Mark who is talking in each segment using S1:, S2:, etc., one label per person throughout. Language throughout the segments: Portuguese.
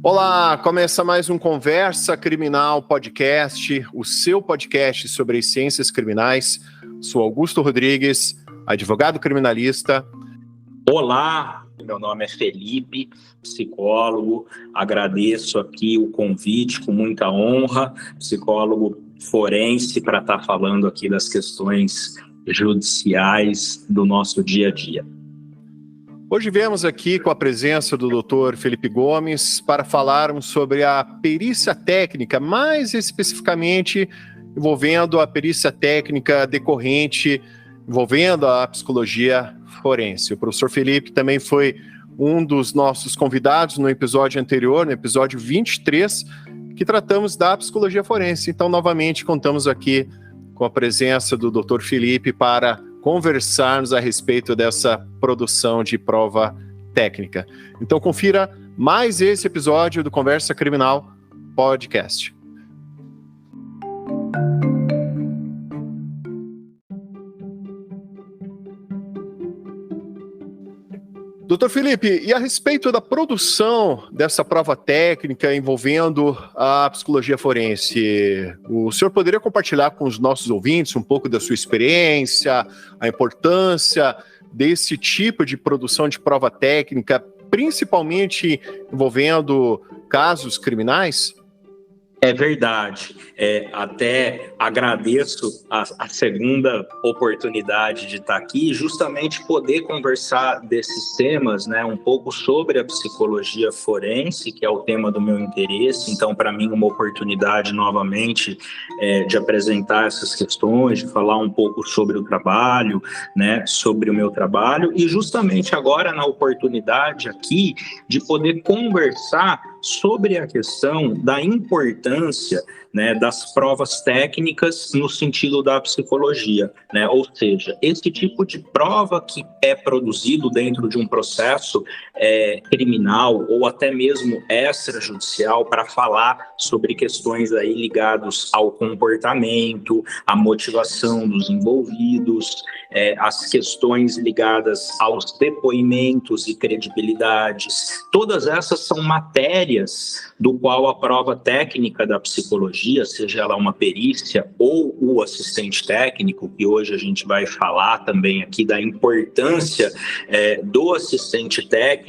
S1: Olá, começa mais um Conversa Criminal Podcast, o seu podcast sobre as ciências criminais. Sou Augusto Rodrigues, advogado criminalista.
S2: Olá, meu nome é Felipe, psicólogo. Agradeço aqui o convite com muita honra, psicólogo forense, para estar falando aqui das questões judiciais do nosso dia a dia.
S1: Hoje viemos aqui com a presença do Dr. Felipe Gomes para falarmos sobre a perícia técnica, mais especificamente envolvendo a perícia técnica decorrente, envolvendo a psicologia forense. O professor Felipe também foi um dos nossos convidados no episódio anterior, no episódio 23, que tratamos da psicologia forense. Então, novamente, contamos aqui com a presença do Dr. Felipe para conversarmos a respeito dessa produção de prova técnica. Então confira mais esse episódio do Conversa Criminal Podcast. Doutor Felipe, e a respeito da produção dessa prova técnica envolvendo a psicologia forense, o senhor poderia compartilhar com os nossos ouvintes um pouco da sua experiência, a importância desse tipo de produção de prova técnica, principalmente envolvendo casos criminais?
S2: É verdade. Até agradeço a segunda oportunidade de estar aqui, justamente poder conversar desses temas, né, um pouco sobre a psicologia forense, que é o tema do meu interesse. Então, para mim, uma oportunidade novamente de apresentar essas questões, de falar um pouco sobre o trabalho, né, sobre o meu trabalho, e justamente agora na oportunidade aqui de poder conversar sobre a questão da importância, né, das provas técnicas no sentido da psicologia, né? Ou seja, esse tipo de prova que é produzido dentro de um processo criminal ou até mesmo extrajudicial para falar sobre questões aí ligadas ao comportamento, à motivação dos envolvidos, as questões ligadas aos depoimentos e credibilidades. Todas essas são matérias do qual a prova técnica da psicologia, seja ela uma perícia ou o assistente técnico, que hoje a gente vai falar também aqui da importância do assistente técnico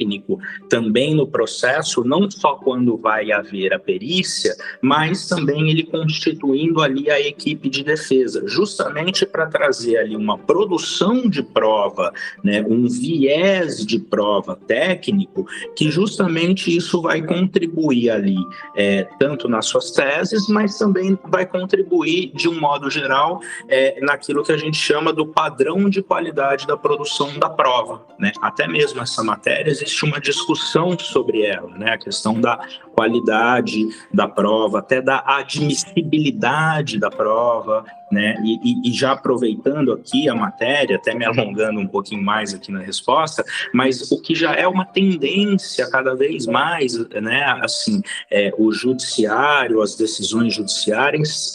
S2: também no processo, não só quando vai haver a perícia, mas também ele constituindo ali a equipe de defesa, justamente para trazer ali uma produção de prova, né, um viés de prova técnico, que justamente isso vai contribuir ali, tanto nas suas teses, mas também vai contribuir, de um modo geral, naquilo que a gente chama do padrão de qualidade da produção da prova, né? Até mesmo essa matéria, existe uma discussão sobre ela, né? A questão da qualidade da prova, até da admissibilidade da prova, né? E já aproveitando aqui a matéria, até me alongando um pouquinho mais aqui na resposta, mas o que já é uma tendência cada vez mais, né? Assim, o judiciário, as decisões judiciárias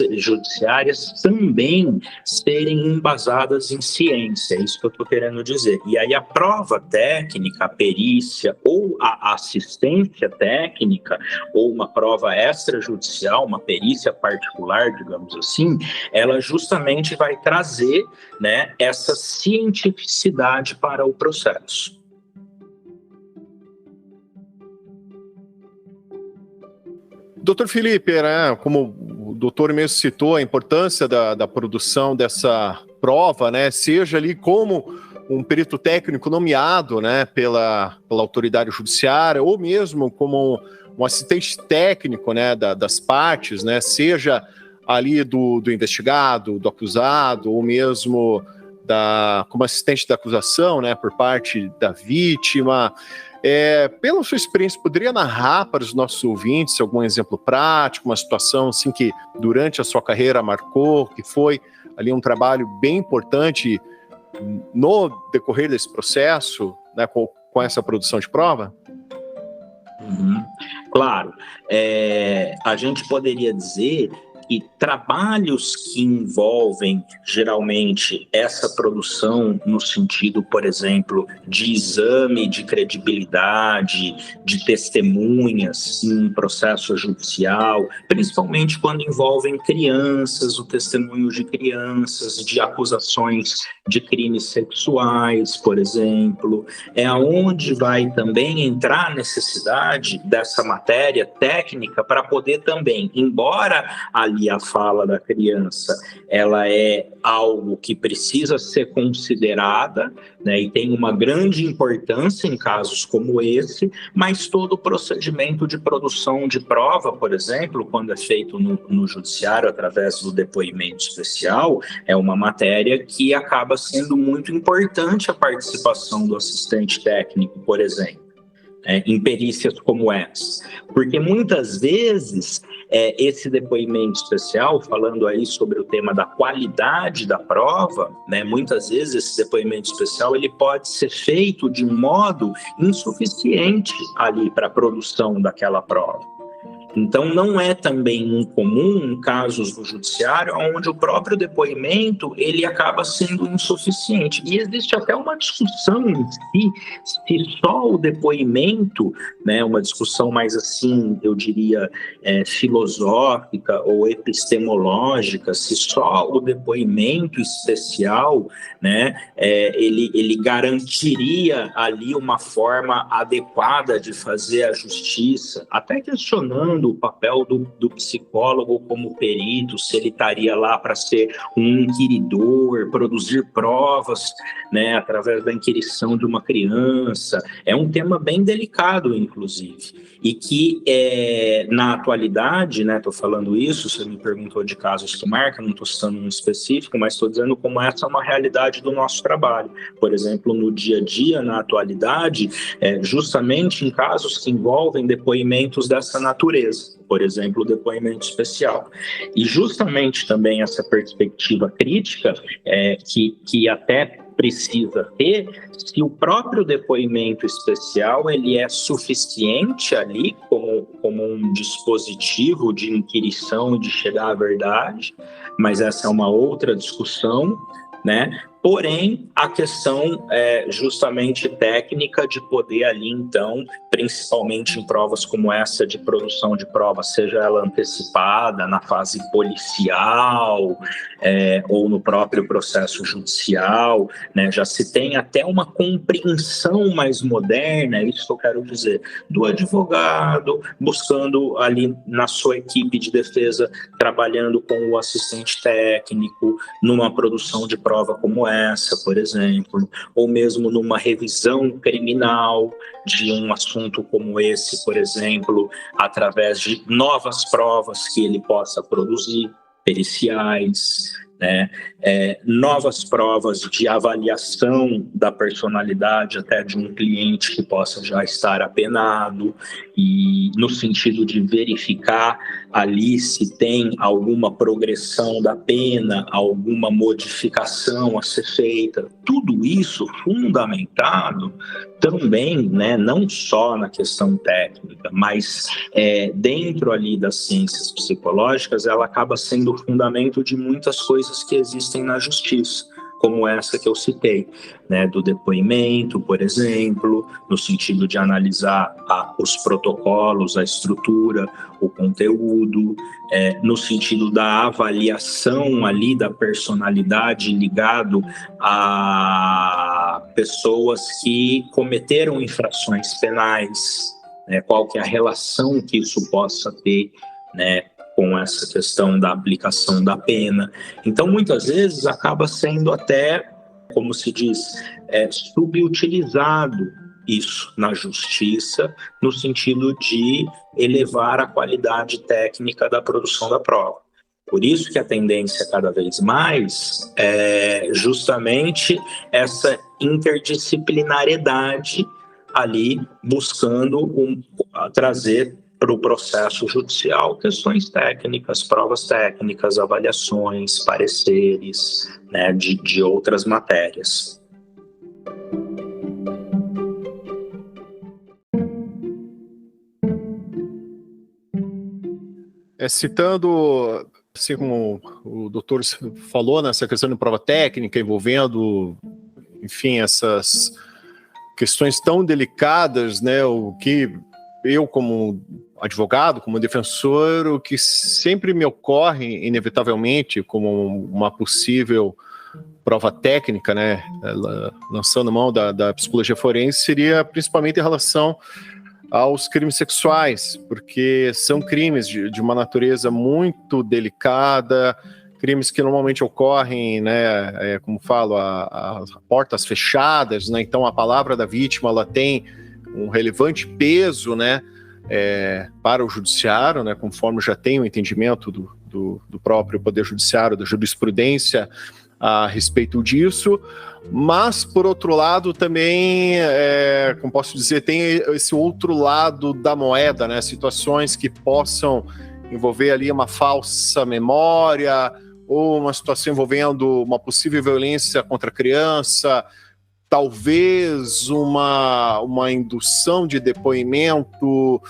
S2: também serem embasadas em ciência, é isso que eu estou querendo dizer. E aí a prova técnica, a perícia ou a assistência técnica, ou uma prova extrajudicial, uma perícia particular, digamos assim, ela justamente vai trazer, né, essa cientificidade para o processo.
S1: Doutor Felipe, né, como o doutor mesmo citou, a importância da produção dessa prova, né, seja ali como um perito técnico nomeado, né, pela autoridade judiciária, ou mesmo como um assistente técnico, né, das partes, né, seja ali do investigado, do acusado, ou mesmo como assistente da acusação, né, por parte da vítima. Pela sua experiência, poderia narrar para os nossos ouvintes algum exemplo prático, uma situação assim que durante a sua carreira marcou, que foi ali um trabalho bem importante no decorrer desse processo, né, com essa produção de prova?
S2: Claro, a gente poderia dizer E trabalhos que envolvem, geralmente, essa produção no sentido, por exemplo, de exame de credibilidade, de testemunhas em processo judicial, principalmente quando envolvem crianças, o testemunho de crianças, de acusações de crimes sexuais, por exemplo, é aonde vai também entrar a necessidade dessa matéria técnica para poder também, embora ali a fala da criança, ela é algo que precisa ser considerada, né, e tem uma grande importância em casos como esse, mas todo o procedimento de produção de prova, por exemplo, quando é feito no judiciário através do depoimento especial, é uma matéria que acaba sendo muito importante a participação do assistente técnico, por exemplo, em perícias como essa. Porque muitas vezes esse depoimento especial, falando aí sobre o tema da qualidade da prova, né, muitas vezes esse depoimento especial ele pode ser feito de um modo insuficiente ali para a produção daquela prova. Então, não é também incomum em casos do judiciário onde o próprio depoimento ele acaba sendo insuficiente. E existe até uma discussão em si, se só o depoimento, né, uma discussão mais assim, eu diria, filosófica ou epistemológica, se só o depoimento especial, né, ele garantiria ali uma forma adequada de fazer a justiça, até questionando o papel do psicólogo como perito, se ele estaria lá para ser um inquiridor, produzir provas, né, através da inquirição de uma criança. É um tema bem delicado, inclusive, e que na atualidade, né, estou falando isso, você me perguntou de casos que marcam, não estou citando um específico, mas estou dizendo como essa é uma realidade do nosso trabalho. Por exemplo, no dia a dia, na atualidade, justamente em casos que envolvem depoimentos dessa natureza, por exemplo, o depoimento especial. E justamente também essa perspectiva crítica que até precisa ter, se o próprio depoimento especial ele é suficiente ali como um dispositivo de inquirição e de chegar à verdade, mas essa é uma outra discussão, né? Porém, a questão justamente técnica de poder ali, então, principalmente em provas como essa de produção de prova, seja ela antecipada, na fase policial, ou no próprio processo judicial, né, já se tem até uma compreensão mais moderna, é isso que eu quero dizer, do advogado buscando ali na sua equipe de defesa, trabalhando com o assistente técnico, numa produção de prova como essa, por exemplo, ou mesmo numa revisão criminal de um assunto como esse, por exemplo, através de novas provas que ele possa produzir, periciais, né? Novas provas de avaliação da personalidade até de um cliente que possa já estar apenado, e no sentido de verificar ali se tem alguma progressão da pena, alguma modificação a ser feita. Tudo isso fundamentado também, né, não só na questão técnica, mas dentro ali das ciências psicológicas, ela acaba sendo o fundamento de muitas coisas que existem na justiça, como essa que eu citei, né, do depoimento, por exemplo, no sentido de analisar os protocolos, a estrutura, o conteúdo, no sentido da avaliação ali da personalidade ligado a pessoas que cometeram infrações penais, né, qual que é a relação que isso possa ter, né, com essa questão da aplicação da pena. Então, muitas vezes, acaba sendo até, como se diz, subutilizado isso na justiça, no sentido de elevar a qualidade técnica da produção da prova. Por isso que a tendência cada vez mais é justamente essa interdisciplinariedade ali, buscando trazer para o processo judicial questões técnicas, provas técnicas, avaliações, pareceres, né, de outras matérias.
S1: Citando Assim como o doutor falou, nessa questão de prova técnica envolvendo, enfim, essas questões tão delicadas, né, o que eu, como advogado, como defensor, o que sempre me ocorre, inevitavelmente, como uma possível prova técnica, né, lançando mão da psicologia forense, seria principalmente em relação aos crimes sexuais, porque são crimes de uma natureza muito delicada, crimes que normalmente ocorrem, né, como falo, a portas fechadas, né, então a palavra da vítima ela tem um relevante peso, né, para o judiciário, né, conforme já tem o entendimento do próprio Poder Judiciário, da jurisprudência a respeito disso, mas, por outro lado, também, como posso dizer, tem esse outro lado da moeda, né, situações que possam envolver ali uma falsa memória, ou uma situação envolvendo uma possível violência contra a criança, talvez uma indução de depoimento,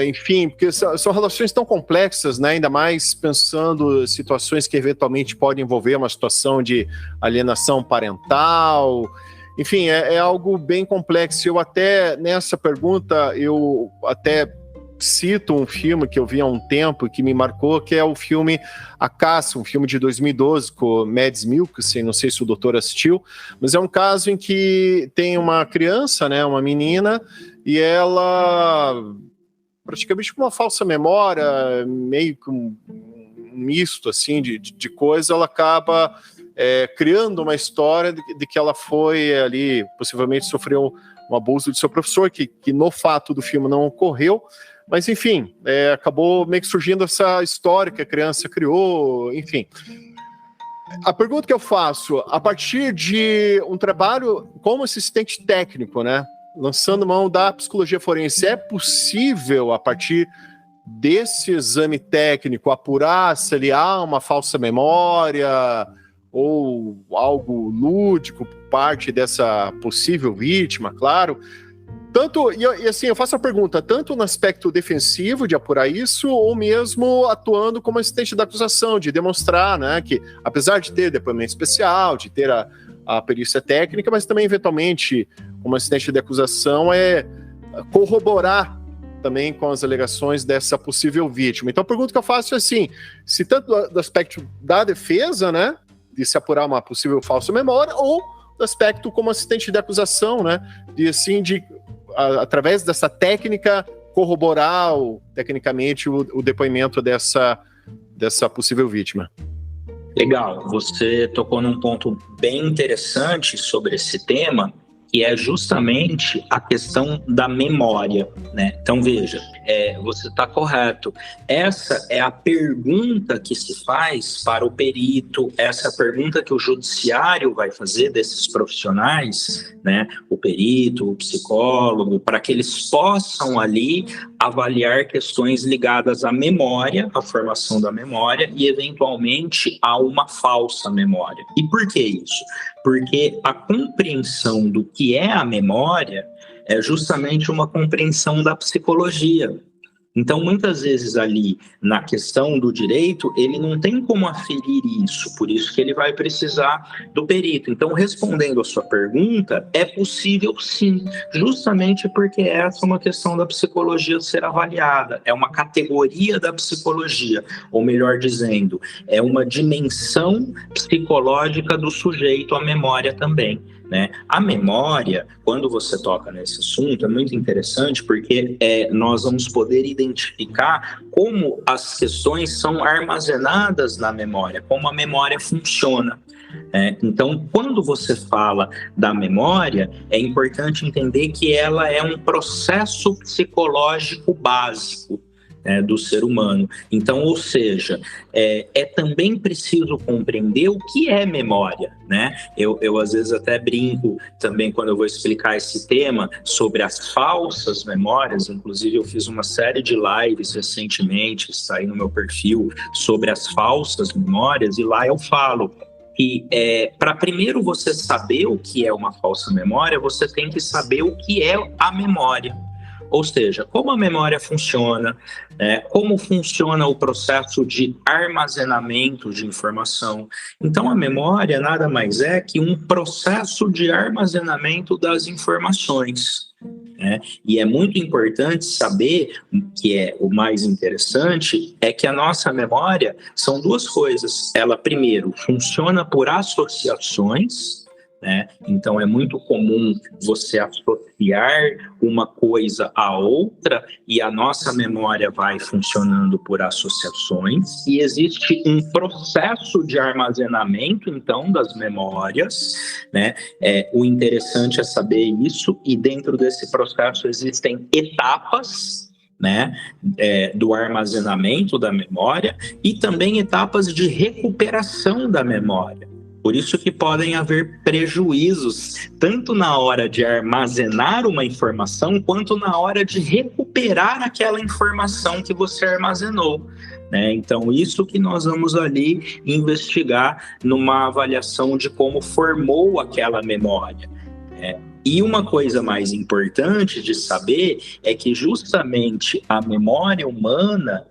S1: enfim, porque são relações tão complexas, né? Ainda mais pensando situações que eventualmente podem envolver uma situação de alienação parental, enfim, é algo bem complexo. Eu até, nessa pergunta, eu até cito um filme que eu vi há um tempo que me marcou, que é o filme A Caça, um filme de 2012 com Mads Mikkelsen, não sei se o doutor assistiu, mas é um caso em que tem uma criança, né, uma menina, e ela, praticamente com uma falsa memória, meio que um misto assim, de coisa, ela acaba criando uma história de que ela foi ali, possivelmente sofreu um abuso de seu professor, que no fato do filme não ocorreu, mas, enfim, acabou meio que surgindo essa história que a criança criou, enfim. A pergunta que eu faço, a partir de um trabalho como assistente técnico, né, lançando mão da psicologia forense, é possível, a partir desse exame técnico, apurar se ali há uma falsa memória ou algo lúdico por parte dessa possível vítima, claro? Tanto, e assim, eu faço a pergunta, tanto no aspecto defensivo de apurar isso, ou mesmo atuando como assistente da acusação, de demonstrar, né, que apesar de ter depoimento especial, de ter a perícia técnica, mas também, eventualmente, como assistente de acusação, corroborar também com as alegações dessa possível vítima. Então, a pergunta que eu faço é assim, se tanto do aspecto da defesa, né, de se apurar uma possível falsa memória, ou do aspecto como assistente de acusação, né, de assim, através dessa técnica, corroborar tecnicamente o depoimento dessa possível vítima.
S2: Legal, você tocou num ponto bem interessante sobre esse tema, que é justamente a questão da memória, né? Então, veja, você está correto. Essa é a pergunta que se faz para o perito, essa é a pergunta que o judiciário vai fazer desses profissionais, né? O perito, o psicólogo, para que eles possam ali avaliar questões ligadas à memória, à formação da memória e, eventualmente, a uma falsa memória. E por que isso? Porque a compreensão do que é a memória é justamente uma compreensão da psicologia. Então, muitas vezes ali, na questão do direito, ele não tem como aferir isso, por isso que ele vai precisar do perito. Então, respondendo a sua pergunta, é possível sim, justamente porque essa é uma questão da psicologia ser avaliada, é uma categoria da psicologia, ou melhor dizendo, é uma dimensão psicológica do sujeito, a memória também. Né? A memória, quando você toca nesse assunto, é muito interessante porque nós vamos poder identificar como as questões são armazenadas na memória, como a memória funciona. Então, quando você fala da memória, é importante entender que ela é um processo psicológico básico do ser humano. Então, ou seja, também preciso compreender o que é memória, né? Eu às vezes até brinco também quando eu vou explicar esse tema sobre as falsas memórias, inclusive eu fiz uma série de lives recentemente, que está aí no meu perfil, sobre as falsas memórias, e lá eu falo que para primeiro você saber o que é uma falsa memória, você tem que saber o que é a memória. Ou seja, como a memória funciona, como funciona o processo de armazenamento de informação. Então, a memória nada mais é que um processo de armazenamento das informações. E é muito importante saber, que é o mais interessante, é que a nossa memória são duas coisas. Ela, primeiro, funciona por associações, então é muito comum você associar uma coisa a outra e a nossa memória vai funcionando por associações, e existe um processo de armazenamento então das memórias, o interessante é saber isso, e dentro desse processo existem etapas do armazenamento da memória e também etapas de recuperação da memória. Por isso que podem haver prejuízos, tanto na hora de armazenar uma informação, quanto na hora de recuperar aquela informação que você armazenou. Então, isso que nós vamos ali investigar numa avaliação de como formou aquela memória. E uma coisa mais importante de saber é que justamente a memória humana,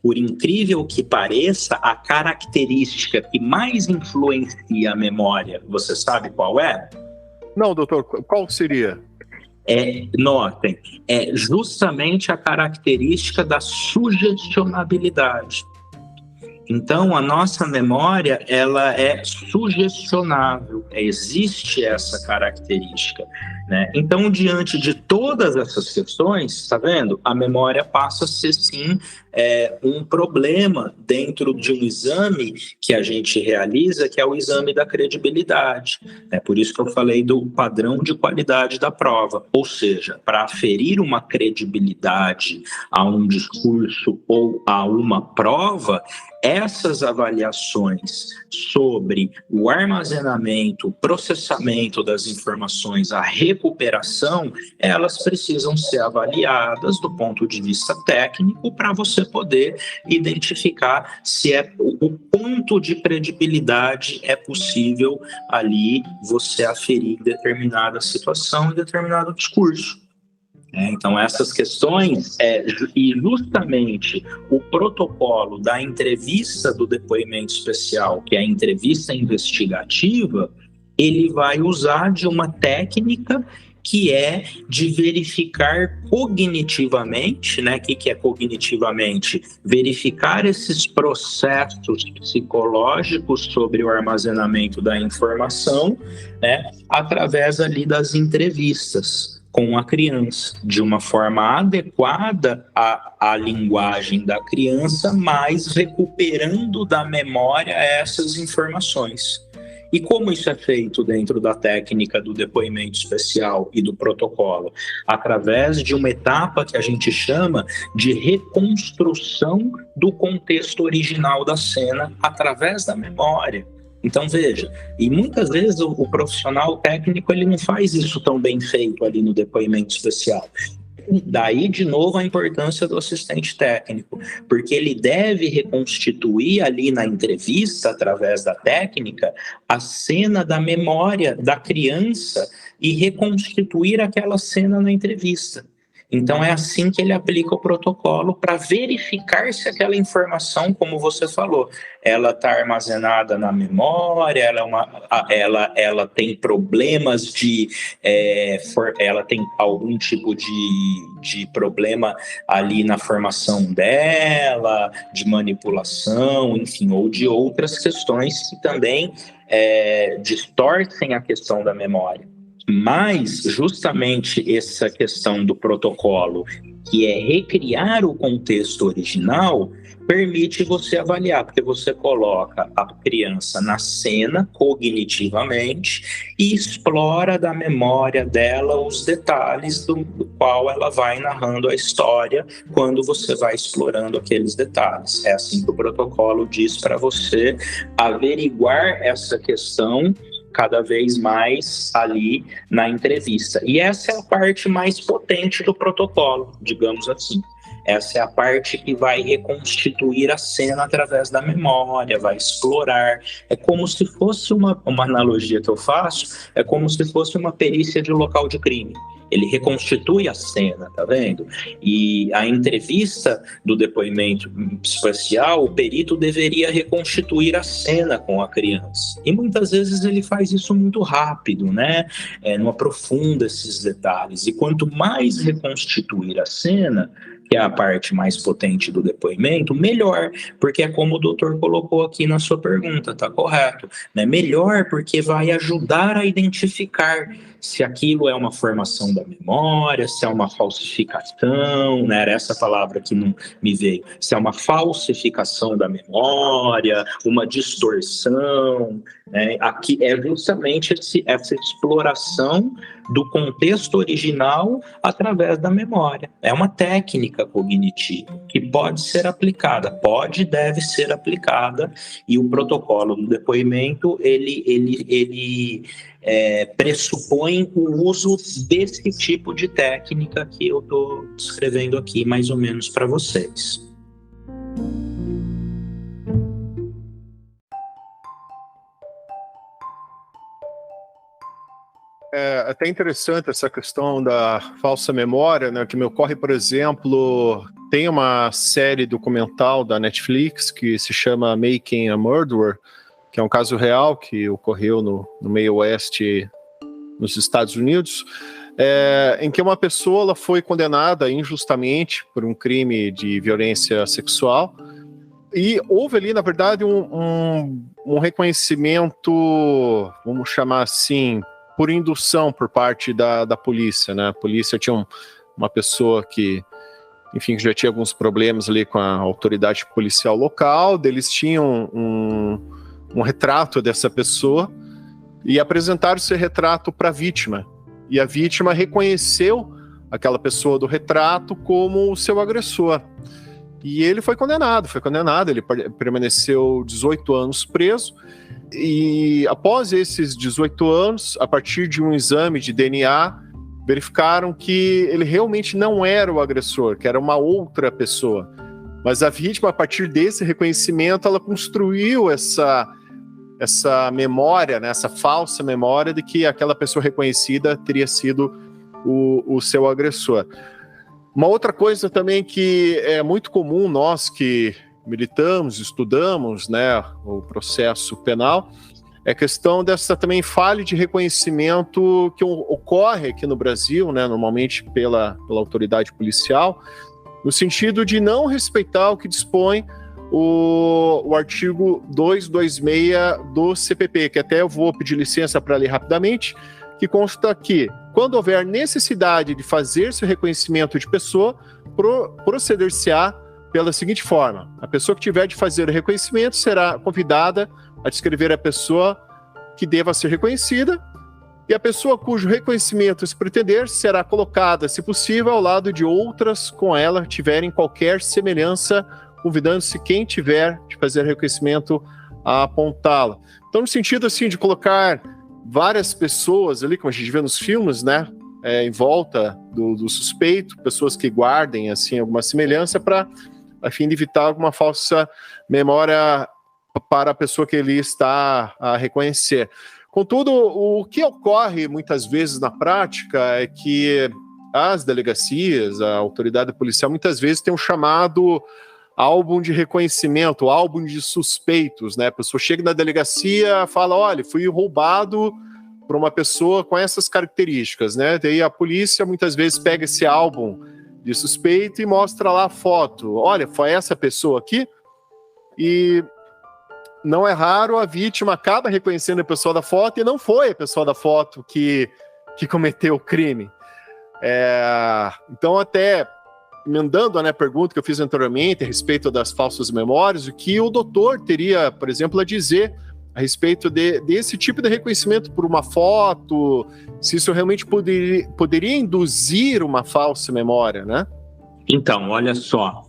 S2: por incrível que pareça, a característica que mais influencia a memória, você sabe qual é?
S1: Não, doutor, qual seria?
S2: Notem, é justamente a característica da sugestionabilidade. Então, a nossa memória, ela é sugestionável, existe essa característica, Então, diante de todas essas questões, está vendo? A memória passa a ser, sim, um problema dentro de um exame que a gente realiza, que é o exame da credibilidade. Por isso que eu falei do padrão de qualidade da prova, ou seja, para aferir uma credibilidade a um discurso ou a uma prova, essas avaliações sobre o armazenamento, o processamento das informações, a recuperação, elas precisam ser avaliadas do ponto de vista técnico para você poder identificar se o ponto de credibilidade é possível ali você aferir determinada situação e determinado discurso. Então, essas questões, e justamente o protocolo da entrevista do depoimento especial, que é a entrevista investigativa, ele vai usar de uma técnica que é de verificar cognitivamente, O que é cognitivamente? Verificar esses processos psicológicos sobre o armazenamento da informação, através ali das entrevistas com a criança, de uma forma adequada à linguagem da criança, mas recuperando da memória essas informações. E como isso é feito dentro da técnica do depoimento especial e do protocolo? Através de uma etapa que a gente chama de reconstrução do contexto original da cena através da memória. Então, veja, e muitas vezes o profissional técnico ele não faz isso tão bem feito ali no depoimento especial. Daí, de novo, a importância do assistente técnico, porque ele deve reconstituir ali na entrevista, através da técnica, a cena da memória da criança e reconstituir aquela cena na entrevista. Então, é assim que ele aplica o protocolo para verificar se aquela informação, como você falou, ela está armazenada na memória, ela tem problemas ela tem algum tipo de problema ali na formação dela, de manipulação, enfim, ou de outras questões que também distorcem a questão da memória. Mas, justamente essa questão do protocolo, que é recriar o contexto original, permite você avaliar, porque você coloca a criança na cena cognitivamente e explora da memória dela os detalhes do qual ela vai narrando a história quando você vai explorando aqueles detalhes. É assim que o protocolo diz para você averiguar essa questão cada vez mais ali na entrevista. E essa é a parte mais potente do protocolo, digamos assim. Essa é a parte que vai reconstituir a cena através da memória, vai explorar. É como se fosse uma analogia que eu faço, é como se fosse uma perícia de local de crime. ele reconstitui a cena, tá vendo? E a entrevista do depoimento psicossocial, o perito deveria reconstituir a cena com a criança. E muitas vezes ele faz isso muito rápido, né? Não aprofunda esses detalhes. E quanto mais reconstituir a cena, que é a parte mais potente do depoimento, melhor, porque é como o doutor colocou aqui na sua pergunta, tá correto, né? Melhor porque vai ajudar a identificar se aquilo é uma formação da memória, se é uma falsificação, né? Era essa palavra que não me veio, se é uma falsificação da memória, uma distorção, né? Aqui é justamente essa exploração do contexto original através da memória. É uma técnica cognitiva que pode ser aplicada, pode e deve ser aplicada, e o protocolo do depoimento, ele pressupõe o uso desse tipo de técnica que eu estou descrevendo aqui mais ou menos para vocês.
S1: É até interessante essa questão da falsa memória, né, que me ocorre, por exemplo, tem uma série documental da Netflix que se chama Making a Murderer, que é um caso real que ocorreu no meio oeste nos Estados Unidos, em que uma pessoa ela foi condenada injustamente por um crime de violência sexual, e houve ali, na verdade, um reconhecimento, vamos chamar assim, por indução por parte da polícia, né? A polícia tinha uma pessoa que, enfim, já tinha alguns problemas ali com a autoridade policial local, eles tinham um retrato dessa pessoa e apresentaram esse retrato para a vítima. E a vítima reconheceu aquela pessoa do retrato como o seu agressor. E ele foi condenado, ele permaneceu 18 anos preso, e após esses 18 anos, a partir de um exame de DNA, verificaram que ele realmente não era o agressor, que era uma outra pessoa. Mas a vítima, a partir desse reconhecimento, ela construiu essa memória, né, essa falsa memória de que aquela pessoa reconhecida teria sido o seu agressor. Uma outra coisa também que é muito comum, nós que militamos, estudamos, né, o processo penal, é a questão dessa também falha de reconhecimento que ocorre aqui no Brasil, né, normalmente pela autoridade policial, no sentido de não respeitar o que dispõe o artigo 226 do CPP, que até eu vou pedir licença para ler rapidamente, que consta que, quando houver necessidade de fazer esse reconhecimento de pessoa, proceder-se-á pela seguinte forma: a pessoa que tiver de fazer o reconhecimento será convidada a descrever a pessoa que deva ser reconhecida, e a pessoa cujo reconhecimento se pretender será colocada, se possível, ao lado de outras com ela tiverem qualquer semelhança, convidando-se quem tiver de fazer reconhecimento a apontá-la. Então, no sentido assim de colocar várias pessoas ali, como a gente vê nos filmes, né, em volta do suspeito, pessoas que guardem assim alguma semelhança a fim de evitar alguma falsa memória para a pessoa que ele está a reconhecer. Contudo, o que ocorre muitas vezes na prática é que as delegacias, a autoridade policial, muitas vezes tem um chamado álbum de reconhecimento, álbum de suspeitos, né? A pessoa chega na delegacia, fala, olha, fui roubado por uma pessoa com essas características, né? Daí a polícia muitas vezes pega esse álbum de suspeito e mostra lá a foto. Olha, foi essa pessoa aqui? E não é raro, a vítima acaba reconhecendo a pessoa da foto e não foi a pessoa da foto que cometeu o crime. Então, até emendando a pergunta que eu fiz anteriormente a respeito das falsas memórias, o que o doutor teria, por exemplo, a dizer a respeito desse tipo de reconhecimento por uma foto, se isso realmente poderia induzir uma falsa memória, né?
S2: Então, olha só,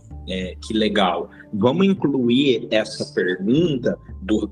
S2: que legal. Vamos incluir essa pergunta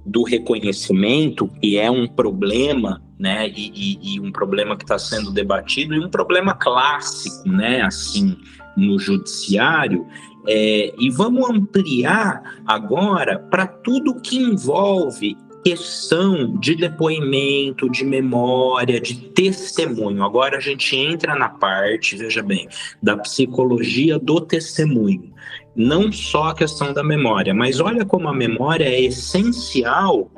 S2: do reconhecimento, que é um problema, né? E um problema que está sendo debatido, e um problema clássico, né? Assim, no judiciário, e vamos ampliar agora para tudo que envolve questão de depoimento, de memória, de testemunho. Agora a gente entra na parte, veja bem, da psicologia do testemunho. Não só a questão da memória, mas olha como a memória é essencial,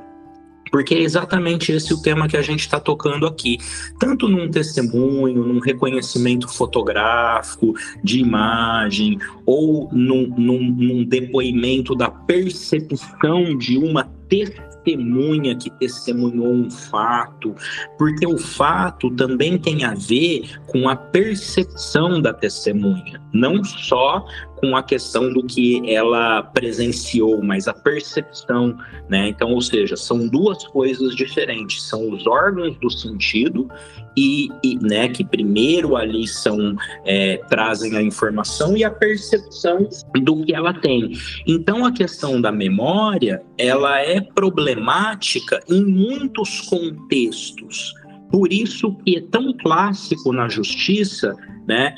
S2: porque é exatamente esse o tema que a gente está tocando aqui. Tanto num testemunho, num reconhecimento fotográfico, de imagem, ou num depoimento da percepção de uma testemunha que testemunhou um fato, porque o fato também tem a ver com a percepção da testemunha, não só com a questão do que ela presenciou, mas a percepção, né? Então, ou seja, são duas coisas diferentes, são os órgãos do sentido e né, que primeiro ali trazem a informação e a percepção do que ela tem. Então, a questão da memória, ela é problemática em muitos contextos. Por isso que é tão clássico na justiça, né,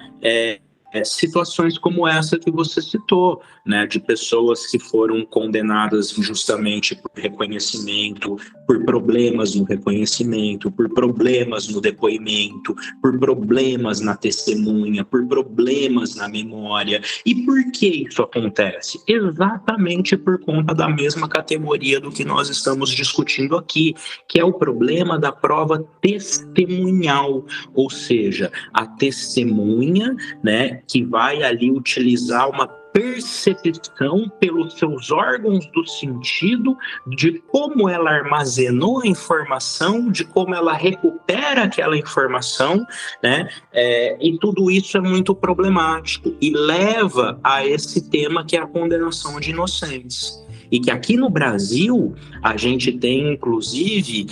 S2: situações como essa que você citou, né, de pessoas que foram condenadas injustamente por reconhecimento, por problemas no reconhecimento, por problemas no depoimento, por problemas na testemunha, por problemas na memória. E por que isso acontece? Exatamente por conta da mesma categoria do que nós estamos discutindo aqui, que é o problema da prova testemunhal, ou seja, a testemunha, né, que vai ali utilizar uma percepção pelos seus órgãos do sentido de como ela armazenou a informação, de como ela recupera aquela informação, né? E tudo isso é muito problemático e leva a esse tema que é a condenação de inocentes. E que aqui no Brasil a gente tem, inclusive,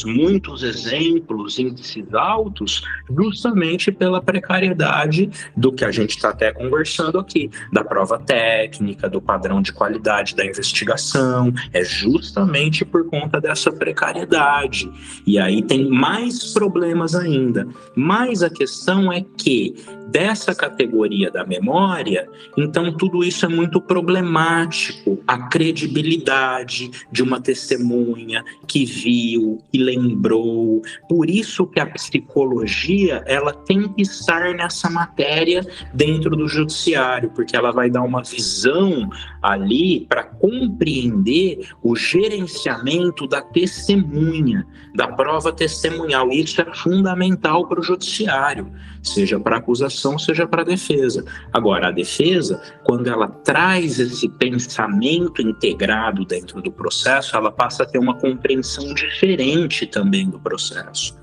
S2: muitos exemplos, índices altos, justamente pela precariedade do que a gente está até conversando aqui, da prova técnica, do padrão de qualidade da investigação, é justamente por conta dessa precariedade. E aí tem mais problemas ainda. Mas a questão é que, dessa categoria da memória, então tudo isso é muito problemático. A credibilidade de uma testemunha que viu, que lembrou. Por isso que a psicologia, ela tem que estar nessa matéria dentro do judiciário, porque ela vai dar uma visão ali para compreender o gerenciamento da testemunha, da prova testemunhal. Isso é fundamental para o judiciário, seja para acusação, seja para defesa. Agora, a defesa, quando ela traz esse pensamento integrado dentro do processo, ela passa a ter uma compreensão diferente também do processo.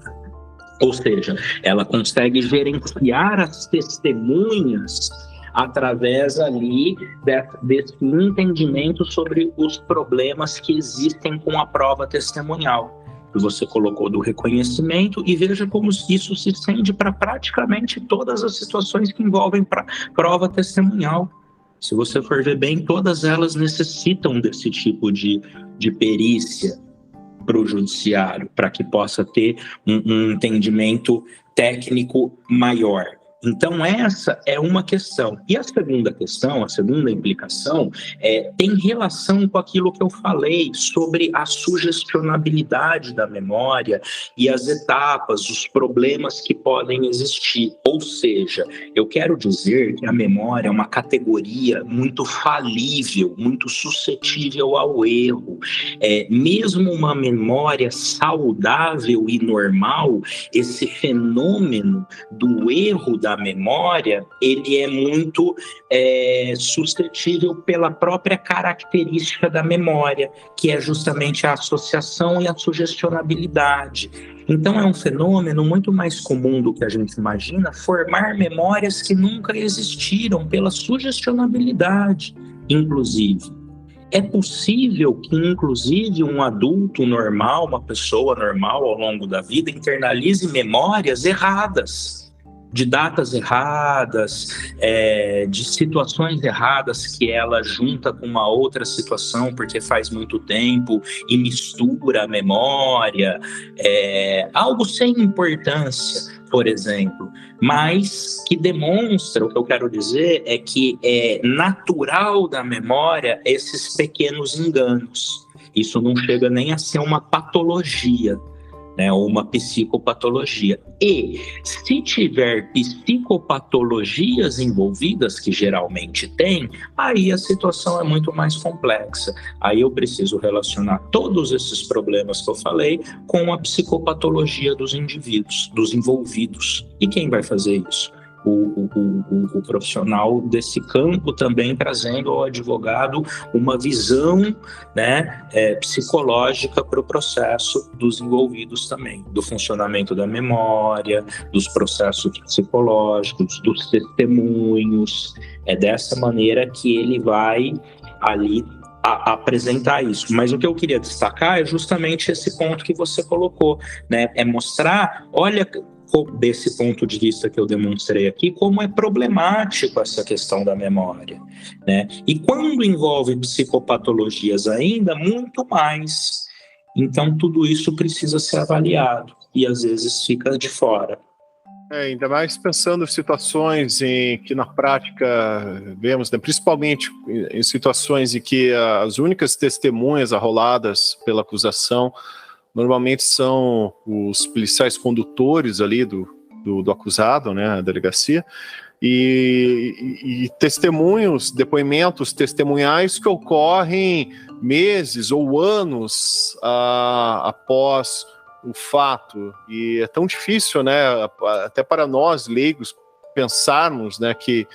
S2: Ou seja, ela consegue gerenciar as testemunhas através ali desse entendimento sobre os problemas que existem com a prova testemunhal. Que você colocou do reconhecimento, e veja como isso se estende para praticamente todas as situações que envolvem prova testemunhal. Se você for ver bem, todas elas necessitam desse tipo de perícia para o judiciário, para que possa ter um entendimento técnico maior. Então, essa é uma questão. E a segunda questão, a segunda implicação, tem relação com aquilo que eu falei sobre a sugestionabilidade da memória e as etapas, os problemas que podem existir. Ou seja, eu quero dizer que a memória é uma categoria muito falível, muito suscetível ao erro. Mesmo uma memória saudável e normal, esse fenômeno do erro da memória, ele é muito suscetível pela própria característica da memória, que é justamente a associação e a sugestionabilidade. Então é um fenômeno muito mais comum do que a gente imagina, formar memórias que nunca existiram pela sugestionabilidade, inclusive. É possível que, inclusive, um adulto normal, uma pessoa normal ao longo da vida, internalize memórias erradas, de datas erradas, de situações erradas que ela junta com uma outra situação porque faz muito tempo e mistura a memória, algo sem importância, por exemplo, mas que demonstra, o que eu quero dizer é que é natural da memória esses pequenos enganos. Isso não chega nem a ser uma patologia, né, ou uma psicopatologia. E se tiver psicopatologias envolvidas, que geralmente tem, aí a situação é muito mais complexa. Aí eu preciso relacionar todos esses problemas que eu falei com a psicopatologia dos indivíduos, dos envolvidos. E quem vai fazer isso? O profissional desse campo, também trazendo ao advogado uma visão, né, psicológica para o processo dos envolvidos também, do funcionamento da memória, dos processos psicológicos, dos testemunhos. É dessa maneira que ele vai ali apresentar isso. Mas o que eu queria destacar é justamente esse ponto que você colocou, né? É mostrar, olha, desse ponto de vista que eu demonstrei aqui, como é problemático essa questão da memória, né? E quando envolve psicopatologias ainda, muito mais. Então, tudo isso precisa ser avaliado e às vezes fica de fora.
S1: Ainda mais pensando em situações em que na prática vemos, né, principalmente em situações em que as únicas testemunhas arroladas pela acusação normalmente são os policiais condutores ali do acusado, né, a delegacia, e testemunhos, depoimentos testemunhais que ocorrem meses ou anos após o fato. E é tão difícil, né, até para nós leigos pensarmos, né, que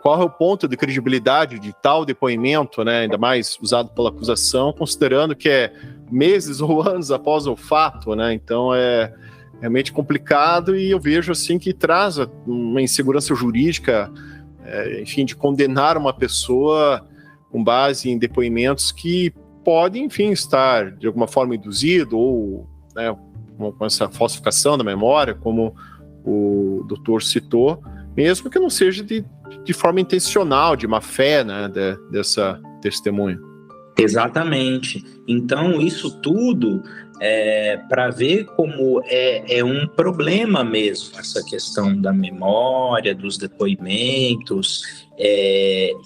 S1: qual é o ponto de credibilidade de tal depoimento, né, ainda mais usado pela acusação, considerando que é meses ou anos após o fato, né? Então é realmente complicado, e eu vejo assim que traz uma insegurança jurídica, enfim, de condenar uma pessoa com base em depoimentos que podem, enfim, estar de alguma forma induzido ou, né, com essa falsificação da memória, como o doutor citou, mesmo que não seja de forma intencional, de má fé, né, dessa testemunha.
S2: Exatamente. Então, isso tudo para ver como é um problema mesmo, essa questão da memória, dos depoimentos,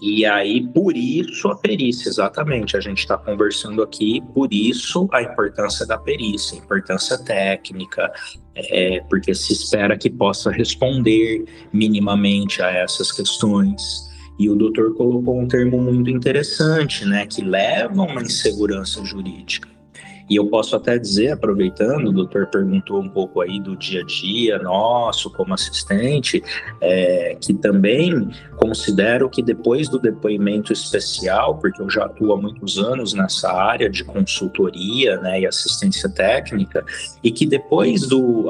S2: e aí, por isso, a perícia, exatamente, a gente está conversando aqui, por isso a importância da perícia, a importância técnica, porque se espera que possa responder minimamente a essas questões. E o doutor colocou um termo muito interessante, né, que leva a uma insegurança jurídica. E eu posso até dizer, aproveitando, o doutor perguntou um pouco aí do dia a dia nosso como assistente, que também considero que depois do depoimento especial, porque eu já atuo há muitos anos nessa área de consultoria, né, e assistência técnica, e que depois do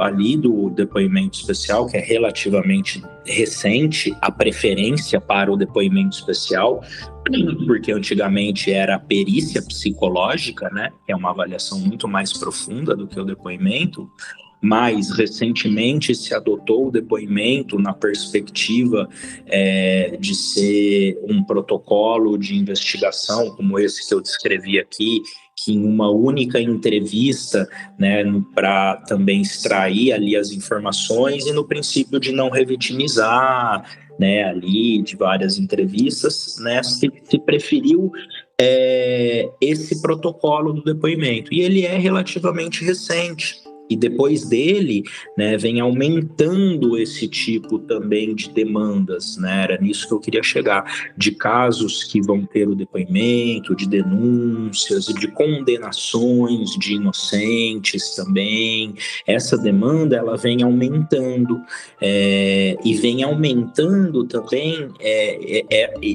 S2: depoimento especial, que é relativamente recente, a preferência para o depoimento especial, porque antigamente era a perícia psicológica, né, que é uma avaliação muito mais profunda do que o depoimento, mas recentemente se adotou o depoimento na perspectiva de ser um protocolo de investigação, como esse que eu descrevi aqui, que em uma única entrevista, né, para também extrair ali as informações, e no princípio de não revitimizar, né, ali de várias entrevistas, né, se preferiu esse protocolo do depoimento, e ele é relativamente recente. E depois dele, né, vem aumentando esse tipo também de demandas, né? Era nisso que eu queria chegar, de casos que vão ter o depoimento, de denúncias, de condenações de inocentes também. Essa demanda, ela vem aumentando, e vem aumentando também,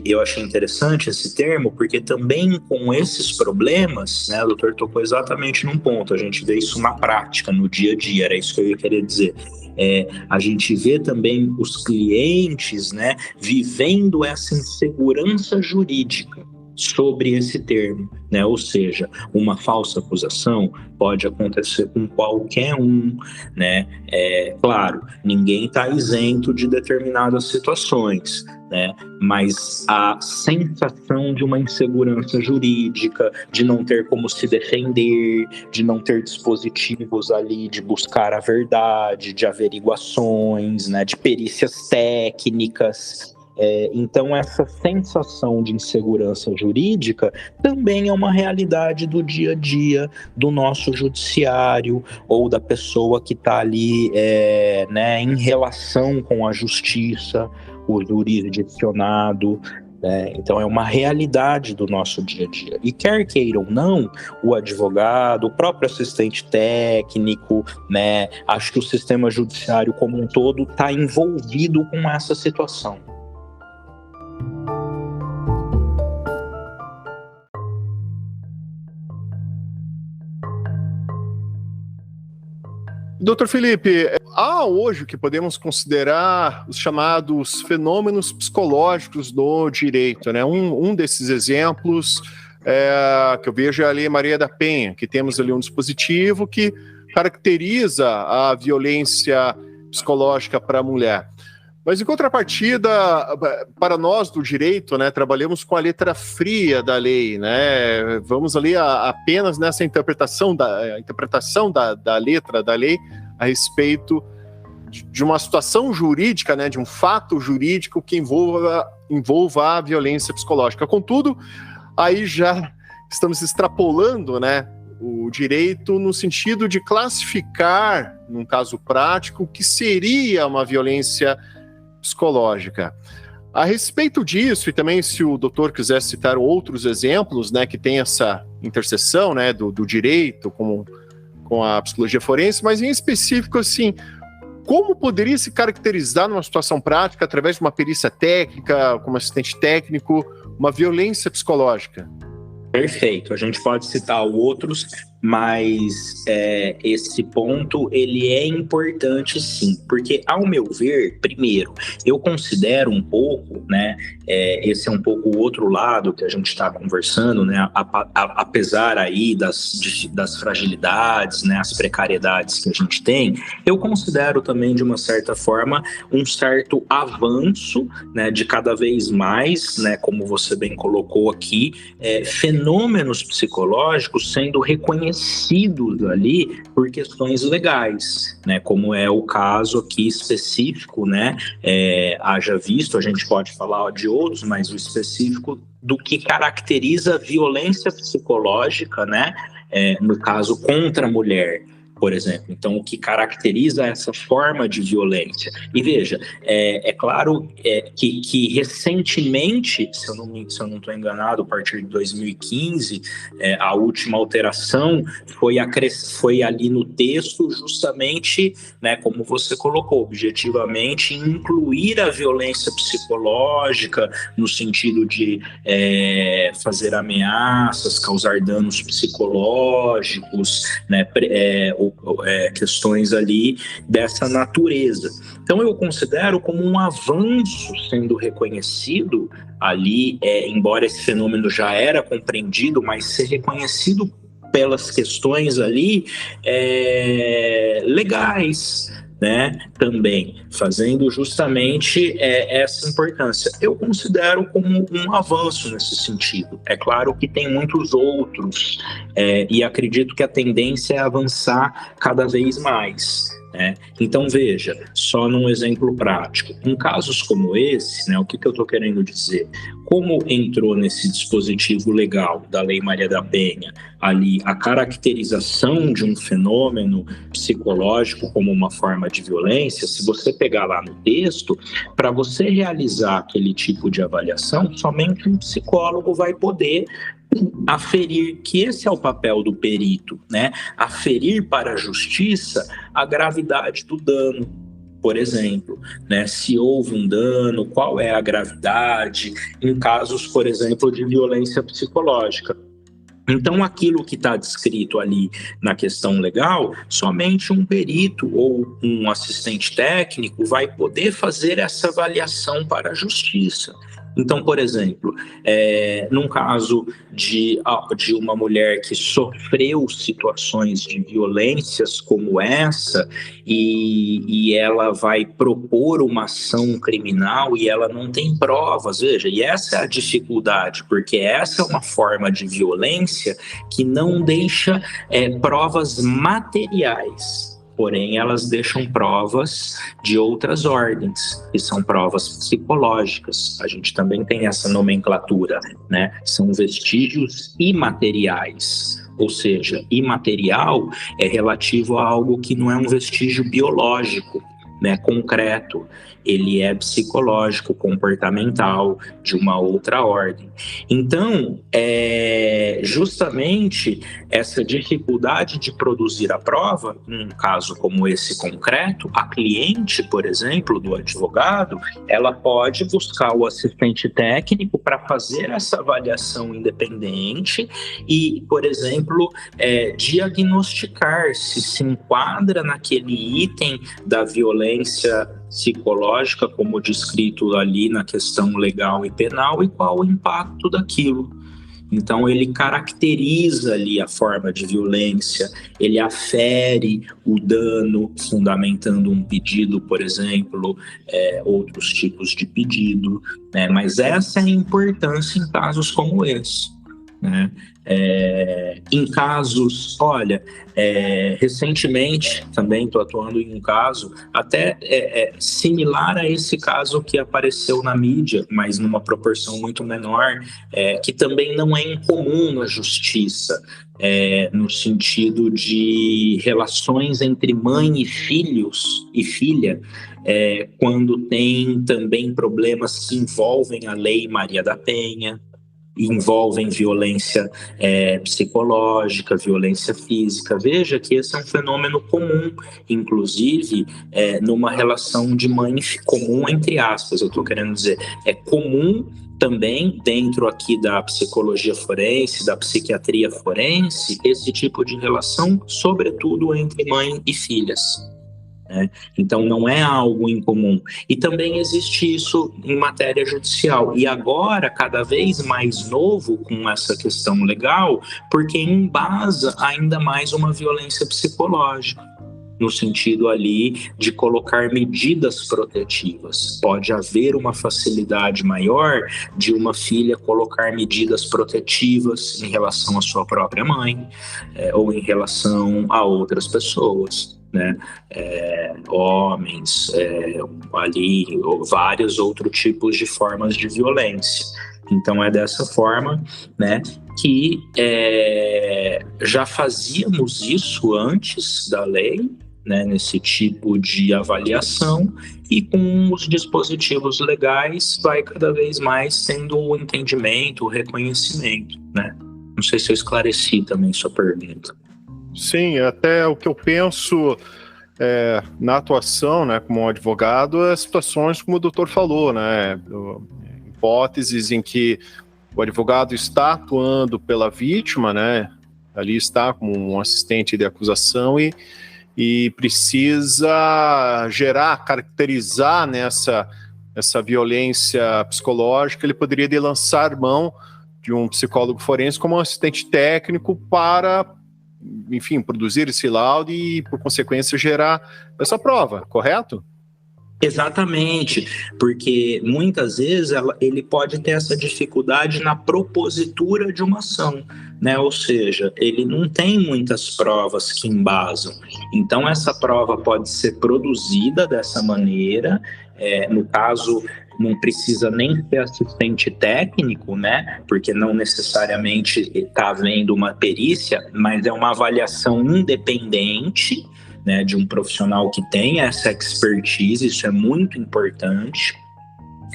S2: eu achei interessante esse termo, porque também com esses problemas, né, o doutor tocou exatamente num ponto, a gente vê isso na prática, no dia a dia, era isso que eu ia querer dizer. A gente vê também os clientes, né, vivendo essa insegurança jurídica, sobre esse termo, né? Ou seja, uma falsa acusação pode acontecer com qualquer um, né? Claro, ninguém está isento de determinadas situações, né? Mas a sensação de uma insegurança jurídica, de não ter como se defender, de não ter dispositivos ali de buscar a verdade, de averiguações, né? De perícias técnicas. Então, essa sensação de insegurança jurídica também é uma realidade do dia a dia do nosso judiciário ou da pessoa que está ali né, em relação com a justiça, o jurisdicionado. Então, é uma realidade do nosso dia a dia. E quer queira ou não, o advogado, o próprio assistente técnico, né, acho que o sistema judiciário como um todo está envolvido com essa situação.
S1: Doutor Felipe, há hoje o que podemos considerar os chamados fenômenos psicológicos do direito, né? Um desses exemplos que eu vejo é a Lei Maria da Penha, que temos ali um dispositivo que caracteriza a violência psicológica para a mulher. Mas, em contrapartida, para nós do direito, né, trabalhamos com a letra fria da lei, né? Vamos ali apenas nessa interpretação da letra da lei a respeito de uma situação jurídica, né, de um fato jurídico que envolva a violência psicológica. Contudo, aí já estamos extrapolando, né, o direito no sentido de classificar, num caso prático, o que seria uma violência psicológica. A respeito disso, e também se o doutor quiser citar outros exemplos, né, que tem essa interseção, né, do direito com a psicologia forense, mas em específico, assim, como poderia se caracterizar numa situação prática, através de uma perícia técnica, como assistente técnico, uma violência psicológica?
S2: Perfeito, a gente pode citar outros, mas esse ponto ele é importante sim, porque ao meu ver, primeiro, eu considero um pouco, né, esse é um pouco o outro lado que a gente está conversando, né, apesar aí das fragilidades, né, as precariedades que a gente tem, eu considero também de uma certa forma um certo avanço, né, de cada vez mais, né, como você bem colocou aqui, fenômenos psicológicos sendo reconhecidos ali por questões legais, né? Como é o caso aqui específico, né? Haja visto, a gente pode falar de outros, mas o específico do que caracteriza a violência psicológica, né? No caso, contra a mulher, por exemplo. Então, o que caracteriza essa forma de violência. E veja, é claro que recentemente, se eu não estou enganado, a partir de 2015, a última alteração foi ali no texto justamente, né, como você colocou, objetivamente, incluir a violência psicológica no sentido de fazer ameaças, causar danos psicológicos, né, questões ali dessa natureza. Então eu considero como um avanço sendo reconhecido ali, embora esse fenômeno já era compreendido, mas ser reconhecido pelas questões ali legais, né, também, fazendo justamente essa importância. Eu considero como um avanço nesse sentido. É claro que tem muitos outros, e acredito que a tendência é avançar cada vez mais. Então veja, só num exemplo prático, em casos como esse, né, o que eu estou querendo dizer? Como entrou nesse dispositivo legal da Lei Maria da Penha ali a caracterização de um fenômeno psicológico como uma forma de violência, se você pegar lá no texto, para você realizar aquele tipo de avaliação, somente um psicólogo vai poder aferir, que esse é o papel do perito, né? Aferir para a justiça a gravidade do dano, por exemplo, né? Se houve um dano, qual é a gravidade, em casos, por exemplo, de violência psicológica. Então, aquilo que está descrito ali na questão legal, somente um perito ou um assistente técnico vai poder fazer essa avaliação para a justiça. Então, por exemplo, num caso de uma mulher que sofreu situações de violências como essa, e ela vai propor uma ação criminal e ela não tem provas, veja, e essa é a dificuldade, porque essa é uma forma de violência que não deixa provas materiais. Porém, elas deixam provas de outras ordens, que são provas psicológicas. A gente também tem essa nomenclatura, né? São vestígios imateriais. Ou seja, imaterial é relativo a algo que não é um vestígio biológico, né, concreto. Ele é psicológico, comportamental, de uma outra ordem. Então, justamente essa dificuldade de produzir a prova, num caso como esse concreto, a cliente, por exemplo, do advogado, ela pode buscar o assistente técnico para fazer essa avaliação independente e, por exemplo, diagnosticar se enquadra naquele item da violência psicológica, como descrito ali na questão legal e penal, e qual o impacto daquilo. Então, ele caracteriza ali a forma de violência, ele afere o dano, fundamentando um pedido, por exemplo, outros tipos de pedido, né? Mas essa é a importância em casos como esse, né? Em casos, olha, recentemente também estou atuando em um caso até similar a esse caso que apareceu na mídia, mas numa proporção muito menor, que também não é incomum na justiça, no sentido de relações entre mãe e filhos e filha, quando tem também problemas que envolvem a Lei Maria da Penha, envolvem violência psicológica, violência física. Veja que esse é um fenômeno comum, inclusive numa relação de mãe comum, entre aspas, eu estou querendo dizer, é comum também dentro aqui da psicologia forense, da psiquiatria forense, esse tipo de relação, sobretudo entre mãe e filhas. Então não é algo incomum. E também existe isso em matéria judicial. E agora, cada vez mais novo com essa questão legal, porque embasa ainda mais uma violência psicológica, no sentido ali de colocar medidas protetivas. Pode haver uma facilidade maior de uma filha colocar medidas protetivas em relação à sua própria mãe, ou em relação a outras pessoas, né? Homens, ali, ou vários outros tipos de formas de violência. Então é dessa forma, né, que já fazíamos isso antes da lei, né, nesse tipo de avaliação, e com os dispositivos legais vai cada vez mais tendo o entendimento, o reconhecimento, né? Não sei se eu esclareci também sua pergunta.
S1: Sim, até o que eu penso na atuação, né, como um advogado, é situações como o doutor falou, né, hipóteses em que o advogado está atuando pela vítima, né, ali está como um assistente de acusação e precisa caracterizar essa violência psicológica. Ele poderia lançar mão de um psicólogo forense como um assistente técnico para, enfim, produzir esse laudo e, por consequência, gerar essa prova, correto?
S2: Exatamente, porque muitas vezes ele pode ter essa dificuldade na propositura de uma ação, né? Ou seja, ele não tem muitas provas que embasam. Então, essa prova pode ser produzida dessa maneira, no caso, não precisa nem ser assistente técnico, né? Porque não necessariamente está havendo uma perícia, mas é uma avaliação independente, né, de um profissional que tem essa expertise. Isso é muito importante.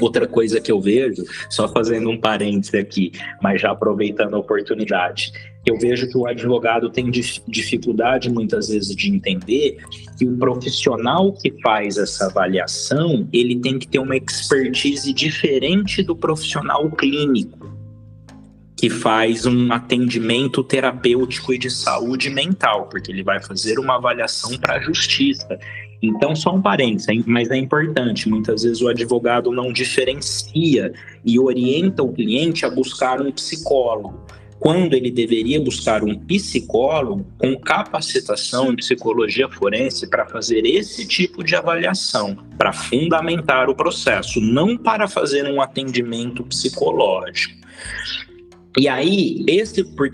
S2: Outra coisa que eu vejo, só fazendo um parêntese aqui, mas já aproveitando a oportunidade, eu vejo que o advogado tem dificuldade muitas vezes de entender que o profissional que faz essa avaliação, ele tem que ter uma expertise diferente do profissional clínico, que faz um atendimento terapêutico e de saúde mental, porque ele vai fazer uma avaliação para a justiça. Então, só um parênteses, mas é importante, muitas vezes o advogado não diferencia e orienta o cliente a buscar um psicólogo, quando ele deveria buscar um psicólogo com capacitação em psicologia forense para fazer esse tipo de avaliação, para fundamentar o processo, não para fazer um atendimento psicológico. E aí, por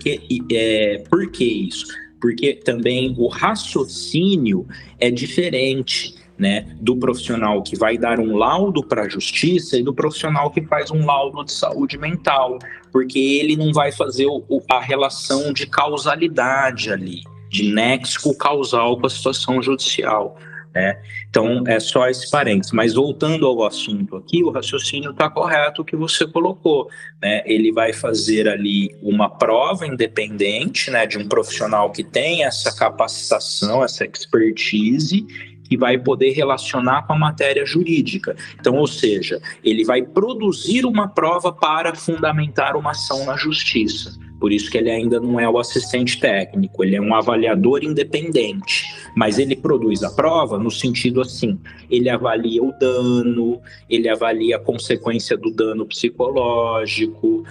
S2: que isso? Porque também o raciocínio é diferente, né, do profissional que vai dar um laudo para a justiça e do profissional que faz um laudo de saúde mental, porque ele não vai fazer a relação de causalidade ali, de nexo causal com a situação judicial, né? Então, é só esse parênteses. Mas voltando ao assunto aqui, o raciocínio está correto que você colocou, né? Ele vai fazer ali uma prova independente, né, de um profissional que tem essa capacitação, essa expertise, que vai poder relacionar com a matéria jurídica. Então, ou seja, ele vai produzir uma prova para fundamentar uma ação na justiça. Por isso que ele ainda não é o assistente técnico, ele é um avaliador independente. Mas ele produz a prova no sentido assim, ele avalia o dano, ele avalia a consequência do dano psicológico,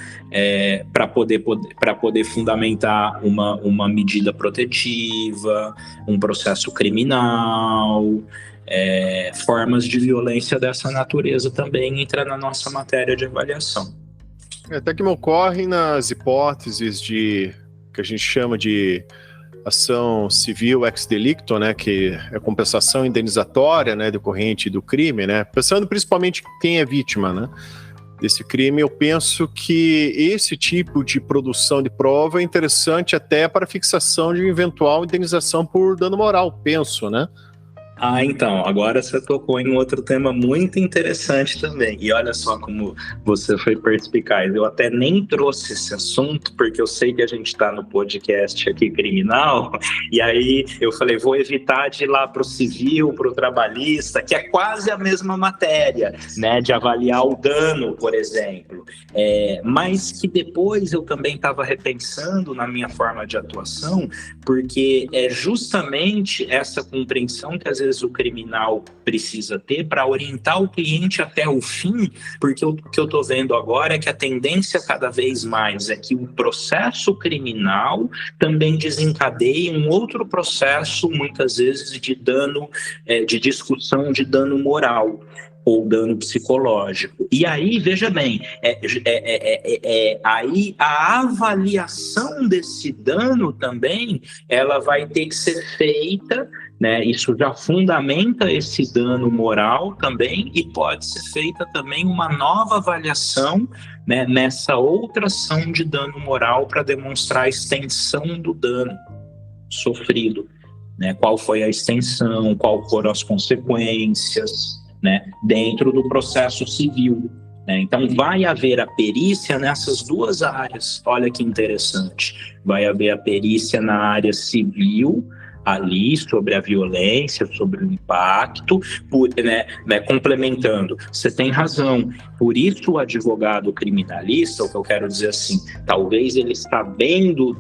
S2: para poder fundamentar uma medida protetiva, um processo criminal, formas de violência dessa natureza também entra na nossa matéria de avaliação.
S1: Até que me ocorre nas hipóteses que a gente chama de ação civil ex delicto, né, que é compensação indenizatória, né, decorrente do crime, né, pensando principalmente quem é vítima, né, desse crime. Eu penso que esse tipo de produção de prova é interessante até para fixação de eventual indenização por dano moral, penso, né.
S2: Então, agora você tocou em um outro tema muito interessante também. E olha só como você foi perspicaz. Eu até nem trouxe esse assunto, porque eu sei que a gente está no podcast aqui criminal, e aí eu falei, vou evitar de ir lá para o civil, para o trabalhista, que é quase a mesma matéria, né, de avaliar o dano, por exemplo. Mas que depois eu também estava repensando na minha forma de atuação, porque é justamente essa compreensão que às vezes o criminal precisa ter para orientar o cliente até o fim, porque o que eu estou vendo agora é que a tendência cada vez mais é que o processo criminal também desencadeie um outro processo, muitas vezes, de dano, de discussão de dano moral ou dano psicológico. E aí, veja bem, aí a avaliação desse dano também, ela vai ter que ser feita, né? Isso já fundamenta esse dano moral também, e pode ser feita também uma nova avaliação, né, nessa outra ação de dano moral para demonstrar a extensão do dano sofrido, né? Qual foi a extensão, qual foram as consequências, né, dentro do processo civil, né? Então vai haver a perícia nessas duas áreas. Olha que interessante, vai haver a perícia na área civil ali sobre a violência, sobre o impacto, complementando. Você tem razão. Por isso o advogado criminalista, o que eu quero dizer assim, talvez ele sabendo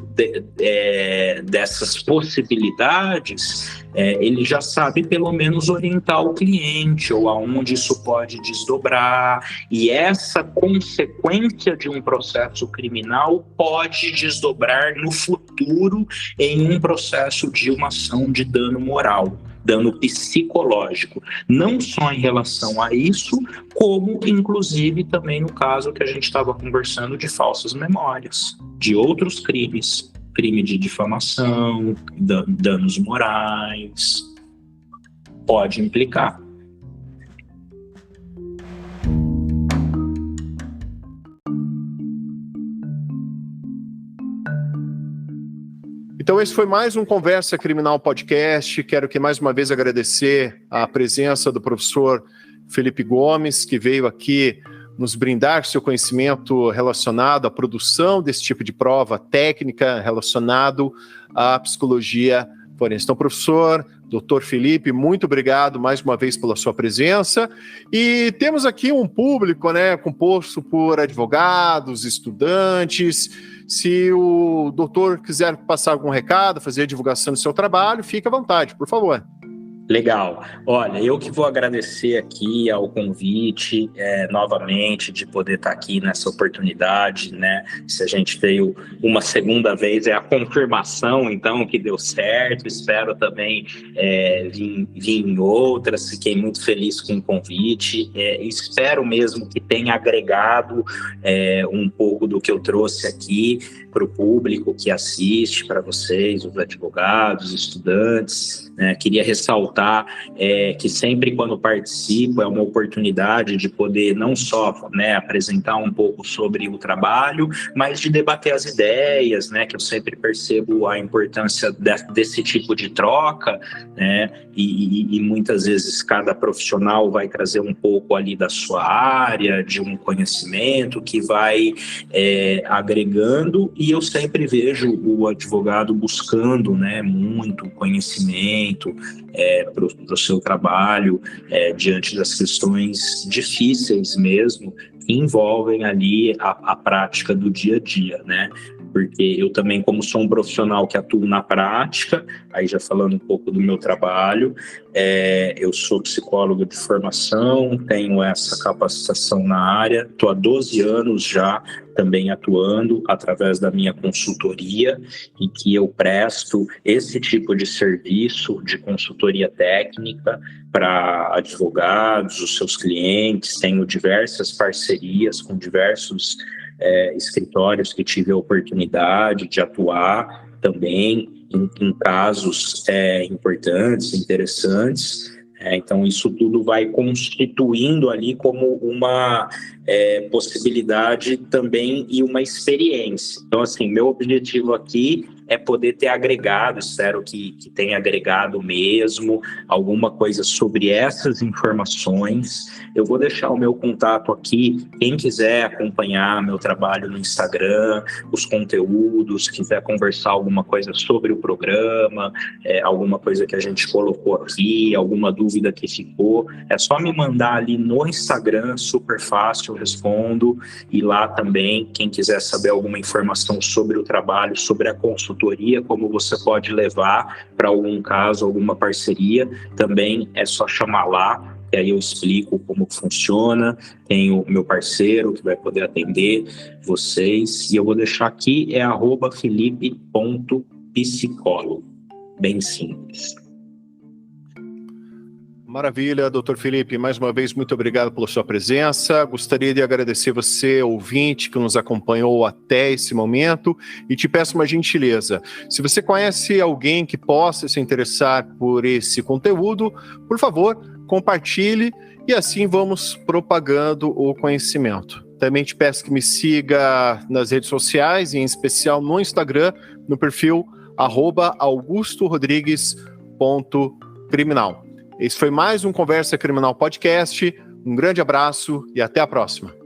S2: dessas possibilidades, ele já sabe pelo menos orientar o cliente ou aonde isso pode desdobrar, e essa consequência de um processo criminal pode desdobrar no futuro em um processo de uma ação de dano moral, dano psicológico, não só em relação a isso, como inclusive também no caso que a gente estava conversando de falsas memórias, de outros crimes, crime de difamação, danos morais, pode implicar.
S1: Então esse foi mais um Conversa Criminal Podcast. Quero que mais uma vez agradecer a presença do professor Felipe Gomes, que veio aqui nos brindar seu conhecimento relacionado à produção desse tipo de prova técnica relacionado à psicologia forense. Então, professor, doutor Felipe, muito obrigado mais uma vez pela sua presença. E temos aqui um público, né, composto por advogados, estudantes. Se o doutor quiser passar algum recado, fazer a divulgação do seu trabalho, fique à vontade, por favor.
S2: Legal. Olha, eu que vou agradecer aqui ao convite, novamente, de poder estar aqui nessa oportunidade, né? Se a gente veio uma segunda vez, é a confirmação, então, que deu certo. Espero também vir em outras. Fiquei muito feliz com o convite. Espero mesmo que tenha agregado um pouco do que eu trouxe aqui para o público que assiste, para vocês, os advogados, estudantes. Queria ressaltar que sempre quando participo é uma oportunidade de poder não só apresentar um pouco sobre o trabalho, mas de debater as ideias, que eu sempre percebo a importância desse tipo de troca, e muitas vezes cada profissional vai trazer um pouco ali da sua área, de um conhecimento que vai agregando, e eu sempre vejo o advogado buscando muito conhecimento para o seu trabalho, diante das questões difíceis mesmo, que envolvem ali a prática do dia a dia, Porque eu também, como sou um profissional que atuo na prática, aí já falando um pouco do meu trabalho, eu sou psicólogo de formação, tenho essa capacitação na área, estou há 12 anos já também atuando através da minha consultoria, em que eu presto esse tipo de serviço de consultoria técnica para advogados, os seus clientes. Tenho diversas parcerias com diversos escritórios que tive a oportunidade de atuar também em casos importantes, interessantes. Então, isso tudo vai constituindo ali como uma possibilidade também e uma experiência. Então, assim, meu objetivo aqui é poder ter agregado, espero que tenha agregado mesmo alguma coisa sobre essas informações. Eu vou deixar o meu contato aqui, quem quiser acompanhar meu trabalho no Instagram, os conteúdos, quiser conversar alguma coisa sobre o programa, alguma coisa que a gente colocou aqui, alguma dúvida que ficou, é só me mandar ali no Instagram, super fácil, eu respondo. E lá também, quem quiser saber alguma informação sobre o trabalho, sobre a consultoria, como você pode levar para algum caso, alguma parceria, também é só chamar lá, e aí eu explico como funciona. Tem o meu parceiro que vai poder atender vocês, e eu vou deixar aqui, @felipe.psicólogo, bem simples.
S1: Maravilha, doutor Felipe, mais uma vez, muito obrigado pela sua presença. Gostaria de agradecer você, ouvinte, que nos acompanhou até esse momento, e te peço uma gentileza. Se você conhece alguém que possa se interessar por esse conteúdo, por favor, compartilhe, e assim vamos propagando o conhecimento. Também te peço que me siga nas redes sociais, em especial no Instagram, no perfil @augustorodrigues.criminal. Esse foi mais um Conversa Criminal Podcast. Um grande abraço e até a próxima.